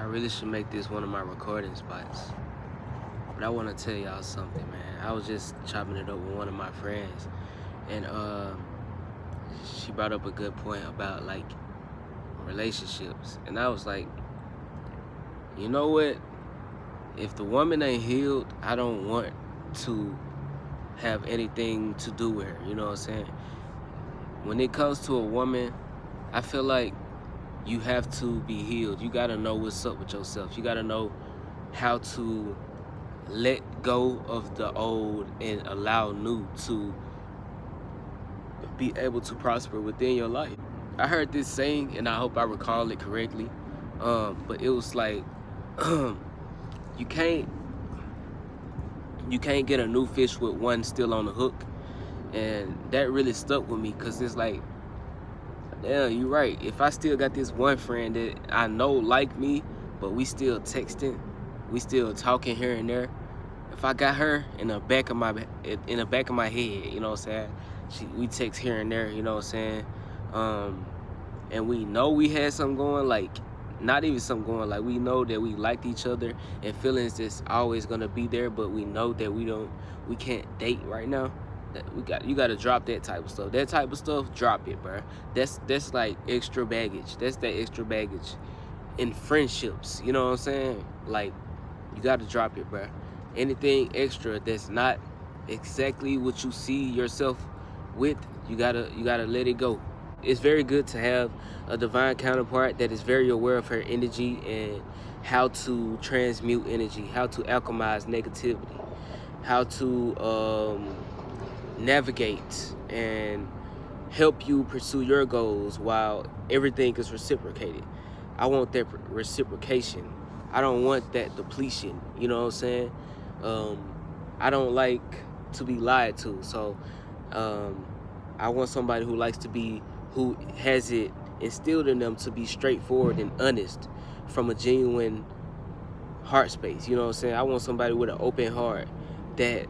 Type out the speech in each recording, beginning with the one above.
really should make this one of my recording spots. But I want to tell y'all something, man. I was just chopping it up with one of my friends, and she brought up a good point about like relationships, and I was like, you know what? If the woman ain't healed, I don't want to have anything to do with her. You know what I'm saying? When it comes to a woman, I feel like you have to be healed. You gotta know what's up with yourself. You gotta know how to let go of the old and allow new to be able to prosper within your life. I heard this saying, and I hope I recall it correctly, but it was like, you can't get a new fish with one still on the hook. And that really stuck with me, because it's like, yeah, you're right. If I still got this one friend that I know like me, but we still texting, we still talking here and there. If I got her in the back of my head, you know what I'm saying? We text here and there, you know what I'm saying? And we know we had something going, like not even something going, like we know that we liked each other and feelings that's always gonna be there, but we know that we can't date right now. You gotta drop that type of stuff. That type of stuff, drop it, bro. That's like extra baggage. That's that extra baggage in friendships. You know what I'm saying? Like, you gotta drop it, bro. Anything extra that's not exactly what you see yourself with, you gotta let it go. It's very good to have a divine counterpart that is very aware of her energy and how to transmute energy, how to alchemize negativity, how to navigate and help you pursue your goals while everything is reciprocated. I want that reciprocation. I don't want that depletion. You know what I'm saying? I don't like to be lied to. So I want somebody who has it instilled in them to be straightforward and honest from a genuine heart space. You know what I'm saying? I want somebody with an open heart that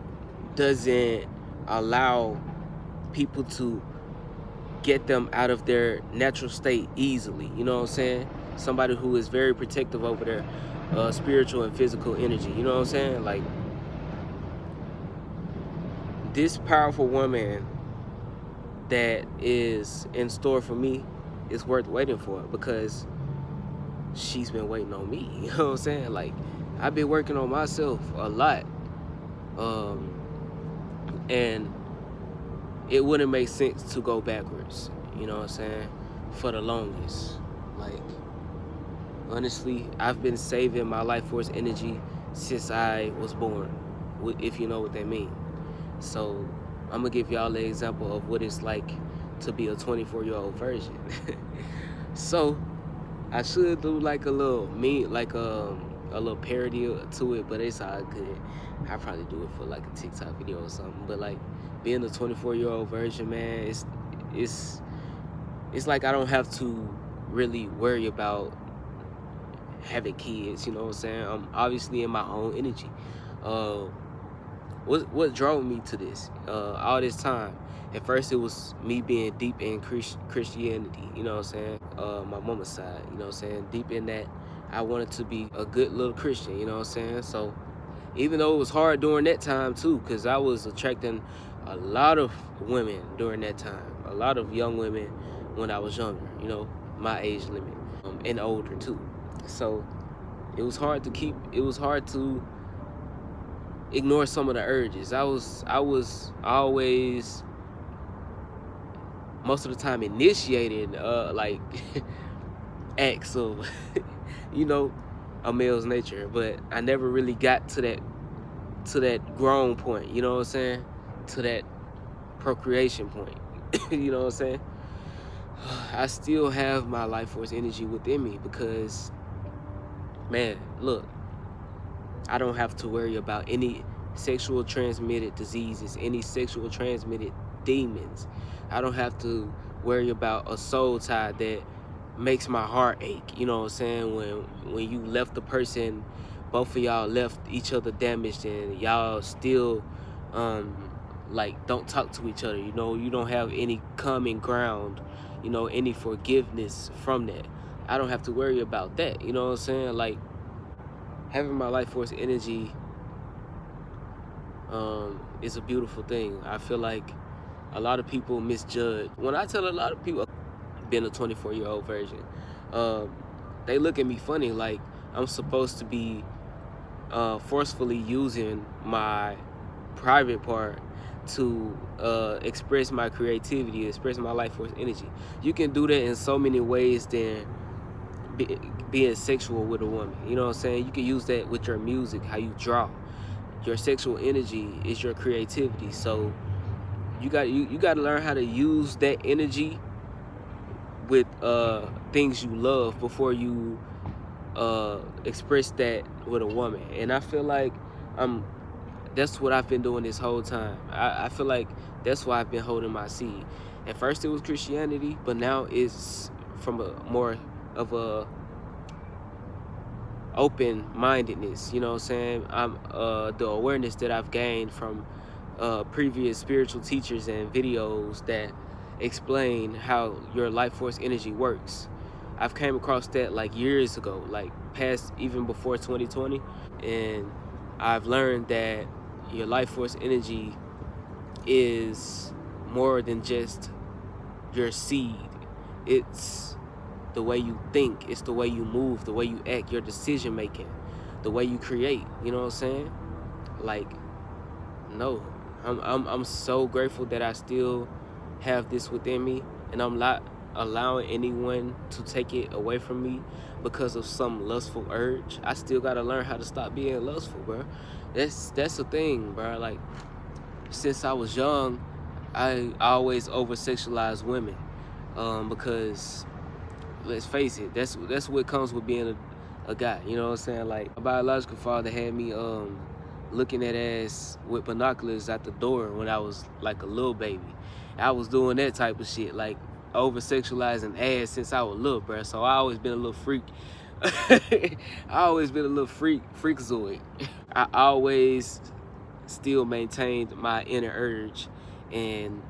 doesn't allow people to get them out of their natural state easily. You know what I'm saying? Somebody who is very protective over their spiritual and physical energy. You know what I'm saying? Like, this powerful woman that is in store for me is worth waiting for, because she's been waiting on me. You know what I'm saying? Like, I've been working on myself a lot. And it wouldn't make sense to go backwards, you know what I'm saying, for the longest. Like, honestly, I've been saving my life force energy since I was born, if you know what that means. So I'm gonna give y'all the example of what it's like to be a 24-year-old version. So I should do like a little a little parody to it, but it's all good. I'll probably do it for like a TikTok video or something. But like, being a 24-year-old version, man, it's like I don't have to really worry about having kids. You know what I'm saying? I'm obviously in my own energy. What drove me to this all this time? At first, it was me being deep in Christianity. You know what I'm saying? My mama's side. You know what I'm saying? Deep in that, I wanted to be a good little Christian. You know what I'm saying? So even though it was hard during that time too, because I was attracting a lot of women during that time, a lot of young women when I was younger, you know, my age limit, and older too. So it was hard to ignore some of the urges. I was always, most of the time, initiating like acts of you know, a male's nature, but I never really got to that grown point, you know what I'm saying, to that procreation point. You know what I'm saying? I still have my life force energy within me, because, man, look, I don't have to worry about any sexual transmitted diseases, any sexual transmitted demons. I don't have to worry about a soul tie that makes my heart ache. You know what I'm saying? When you left the person, both of y'all left each other damaged, and y'all still like don't talk to each other. You know, you don't have any common ground, you know, any forgiveness from that. I don't have to worry about that. You know what I'm saying? Like, having my life force energy is a beautiful thing. I feel like a lot of people misjudge. When I tell a lot of people being a 24-year-old version, um, they look at me funny, like I'm supposed to be forcefully using my private part to express my creativity, express my life force energy. You can do that in so many ways than being sexual with a woman. You know what I'm saying? You can use that with your music, how you draw. Your sexual energy is your creativity. So you got to learn how to use that energy with things you love before you express that with a woman. And I feel like that's what I've been doing this whole time. I feel like that's why I've been holding my seed. At first it was Christianity, but now it's from a more of a open-mindedness. You know what I'm saying? I'm the awareness that I've gained from previous spiritual teachers and videos that explain how your life force energy works. I've came across that like years ago, like past even before 2020, and I've learned that your life force energy is more than just your seed. It's the way you think, it's the way you move, the way you act, your decision making, the way you create. You know what I'm saying? Like, no, I'm so grateful that I still have this within me, and I'm not allowing anyone to take it away from me because of some lustful urge. I still gotta learn how to stop being lustful, bro. That's the thing, bro. Like, since I was young, I always over sexualized women, because let's face it, that's what comes with being a guy. You know what I'm saying? Like, my biological father had me looking at ass with binoculars at the door when I was like a little baby. I was doing that type of shit, like over sexualizing ass since I was little, bro. So I always been a little freak. I always been a little freakazoid. I always still maintained my inner urge and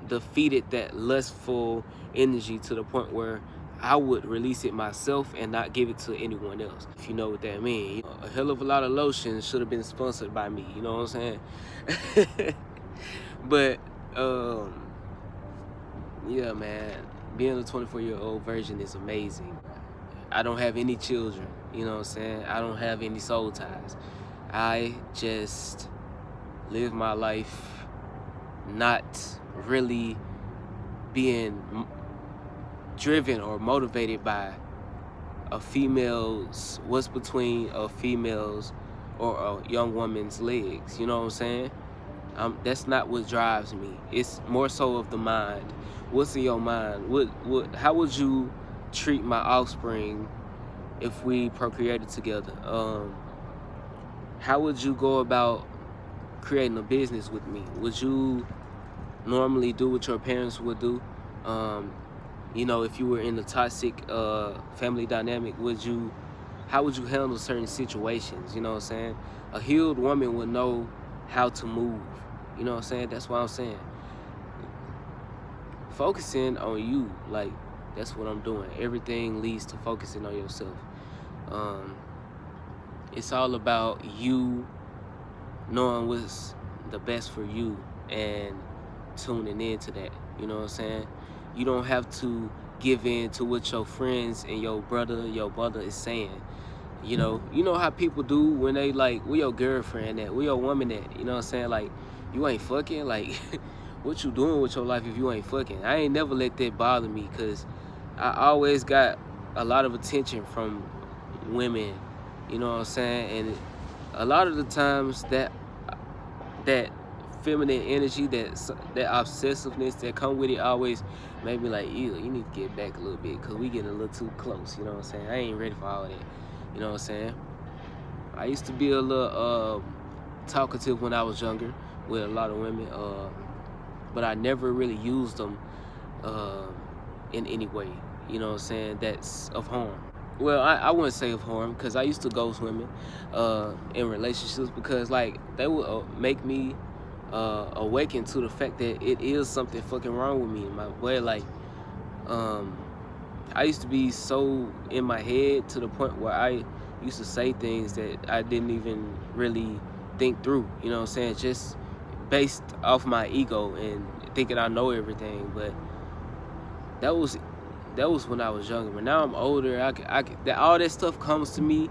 defeated that lustful energy to the point where I would release it myself and not give it to anyone else, if you know what that means. A hell of a lot of lotion should have been sponsored by me, you know what I'm saying? But yeah, man, being a 24-year-old version is amazing. I don't have any children, you know what I'm saying? I don't have any soul ties. I just live my life not really being driven or motivated by what's between a female's or a young woman's legs. You know what I'm saying? That's not what drives me. It's more so of the mind. What's in your mind? How would you treat my offspring if we procreated together? How would you go about creating a business with me? Would you normally do what your parents would do? You know, if you were in a toxic family dynamic, how would you handle certain situations? You know what I'm saying? A healed woman would know how to move. You know what I'm saying? That's what I'm saying. Focusing on you, like, that's what I'm doing. Everything leads to focusing on yourself. It's all about you knowing what's the best for you and tuning into that. You know what I'm saying? You don't have to give in to what your friends and your mother is saying. You know how people do when they like, where your girlfriend at? Where your woman at? You know what I'm saying? Like, you ain't fucking? Like, what you doing with your life if you ain't fucking? I ain't never let that bother me, because I always got a lot of attention from women. You know what I'm saying? And a lot of the times that feminine energy, that obsessiveness that come with it always made me like, ew, you need to get back a little bit, because we getting a little too close. You know what I'm saying? I ain't ready for all that. You know what I'm saying? I used to be a little talkative when I was younger with a lot of women, but I never really used them in any way, you know what I'm saying, that's of harm. Well, I wouldn't say of harm, because I used to ghost women in relationships, because like they would make me awaken to the fact that it is something fucking wrong with me, my boy. Like, I used to be so in my head to the point where I used to say things that I didn't even really think through, you know what I'm saying? Just based off my ego and thinking I know everything. But that was when I was younger. But now I'm older. That all that stuff comes to me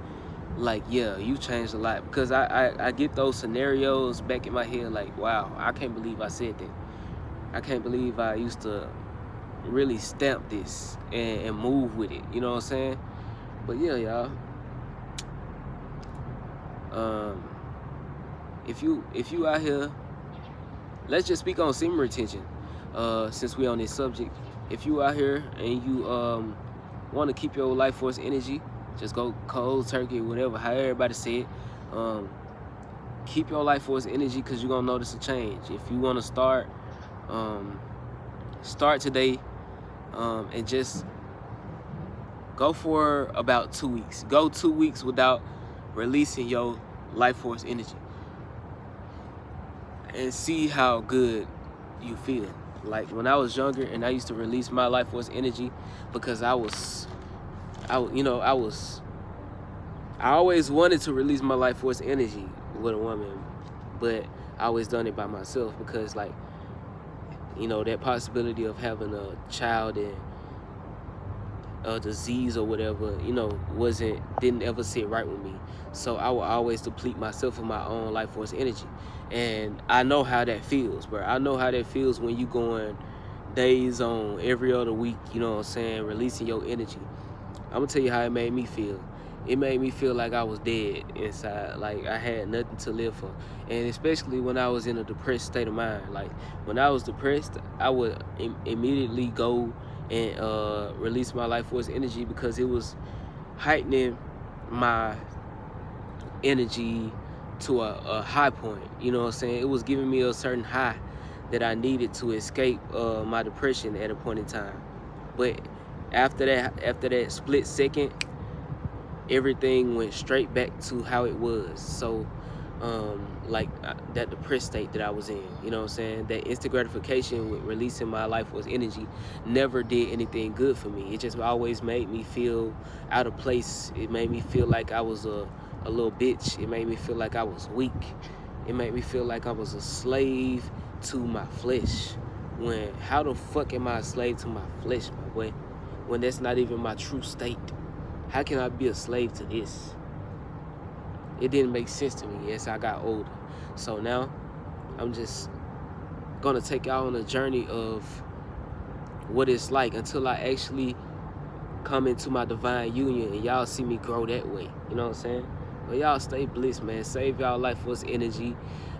like, yeah, you changed a lot, because I get those scenarios back in my head like, wow, I can't believe I said that. I can't believe I used to really stamp this and move with it. You know what I'm saying? But yeah, y'all. If you out here, let's just speak on semen retention. Since we on this subject, if you out here and you want to keep your life force energy, just go cold turkey, whatever, how everybody say it. Keep your life force energy, because you're gonna notice a change. If you want to start today, and just go for about 2 weeks. Go 2 weeks without releasing your life force energy, and see how good you feel. Like when I was younger and I used to release my life force energy, because I always wanted to release my life force energy with a woman, but I always done it by myself, because like, that possibility of having a child and a disease or whatever, didn't ever sit right with me. So I would always deplete myself of my own life force energy. And I know how that feels, bro. I know how that feels when you going days on every other week, you know what I'm saying, releasing your energy. I'm gonna tell you how it made me feel. It made me feel like I was dead inside, like I had nothing to live for. And especially when I was in a depressed state of mind. Like when I was depressed, I would immediately go and release my life force energy, because it was heightening my energy to a high point. You know what I'm saying? It was giving me a certain high that I needed to escape my depression at a point in time. But after that split second, everything went straight back to how it was. So that depressed state that I was in, you know what I'm saying, that instant gratification with releasing my life force energy never did anything good for me. It just always made me feel out of place. It made me feel like I was a little bitch. It made me feel like I was weak. It made me feel like I was a slave to my flesh. When, how the fuck am I a slave to my flesh, my boy, when that's not even my true state? How can I be a slave to this? It didn't make sense to me as I got older. So now I'm just gonna take y'all on a journey of what it's like until I actually come into my divine union and y'all see me grow that way. You know what I'm saying? But y'all stay blessed, man. Save y'all life force energy,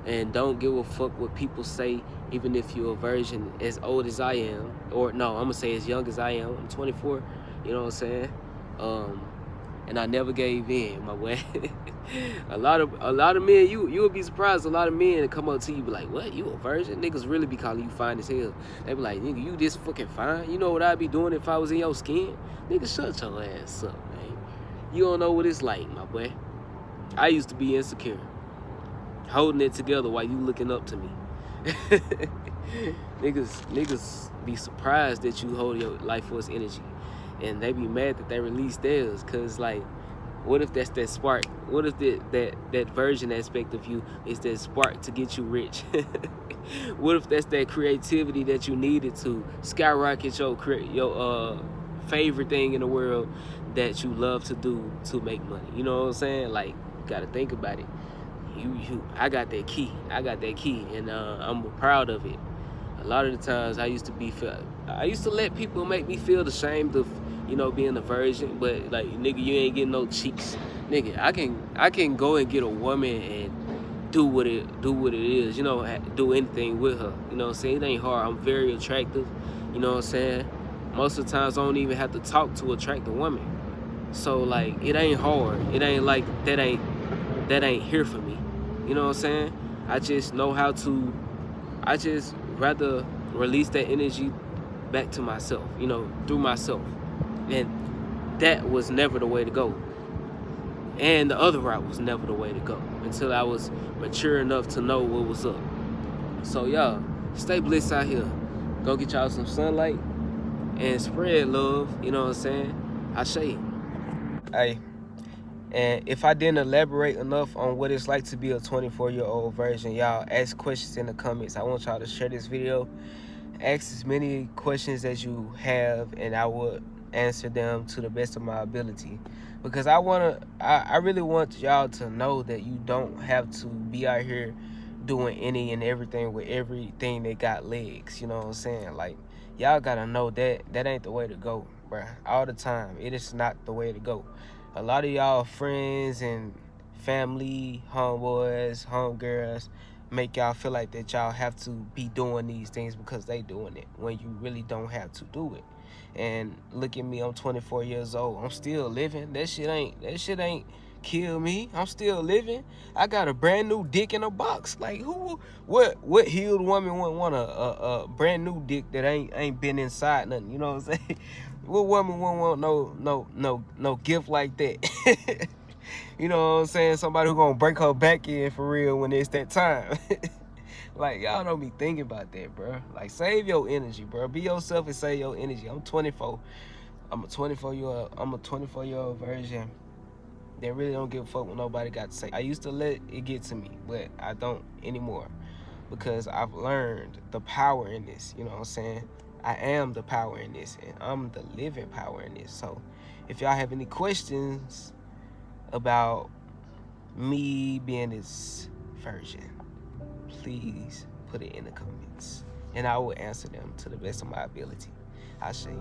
and don't give a fuck what people say, even if you're a virgin as old as I am. Or no, I'm gonna say as young as I am. I'm 24, you know what I'm saying? And I never gave in, my way. a lot of men, you would be surprised. A lot of men that come up to you be like, "What? You a virgin?" Niggas really be calling you fine as hell. They be like, "Nigga, you this fucking fine. You know what I'd be doing if I was in your skin?" Nigga, shut your ass up, man. You don't know what it's like, my boy. I used to be insecure, holding it together while you looking up to me. niggas be surprised that you hold your life force energy. And they be mad that they release theirs, cause like, what if that's that spark? What if that version aspect of you is that spark to get you rich? What if that's that creativity that you needed to skyrocket your favorite thing in the world that you love to do to make money? You know what I'm saying? Like, you gotta think about it. I got that key. And I'm proud of it. A lot of the times I used to let people make me feel ashamed of, being a virgin, but like, nigga, you ain't getting no cheeks. Nigga, I can go and get a woman and do what it is, do anything with her. You know what I'm saying? It ain't hard. I'm very attractive, you know what I'm saying? Most of the times I don't even have to talk to attract a woman. So like, it ain't hard. It ain't like that ain't here for me. You know what I'm saying? I just know how to, I just rather release that energy back to myself, through myself. And that was never the way to go. And the other route was never the way to go until I was mature enough to know what was up. So y'all, stay blessed out here. Go get y'all some sunlight and spread love, you know what I'm saying? I say. Hey, and if I didn't elaborate enough on what it's like to be a 24-year-old virgin, y'all ask questions in the comments. I want y'all to share this video. Ask as many questions as you have, and I will answer them to the best of my ability. Because I really want y'all to know that you don't have to be out here doing any and everything with everything that got legs. You know what I'm saying? Like, y'all gotta know that that ain't the way to go, bruh. All the time, it is not the way to go. A lot of y'all friends and family, homeboys, homegirls, make y'all feel like that y'all have to be doing these things because they doing it when you really don't have to do it. And look at me, I'm 24 years old. I'm still living. That shit ain't kill me. I'm still living. I got a brand new dick in a box. Like, what healed woman wouldn't want a brand new dick that ain't been inside nothing? You know what I'm saying? What woman wouldn't want no gift like that? You know what I'm saying? Somebody who gonna break her back in for real when it's that time. Like, y'all don't be thinking about that, bro. Like, save your energy, bro. Be yourself and save your energy. I'm 24. I'm a 24-year-old virgin that really don't give a fuck what nobody got to say. I used to let it get to me, but I don't anymore because I've learned the power in this. You know what I'm saying? I am the power in this, and I'm the living power in this. So if y'all have any questions about me being this virgin, please put it in the comments and I will answer them to the best of my ability. I say.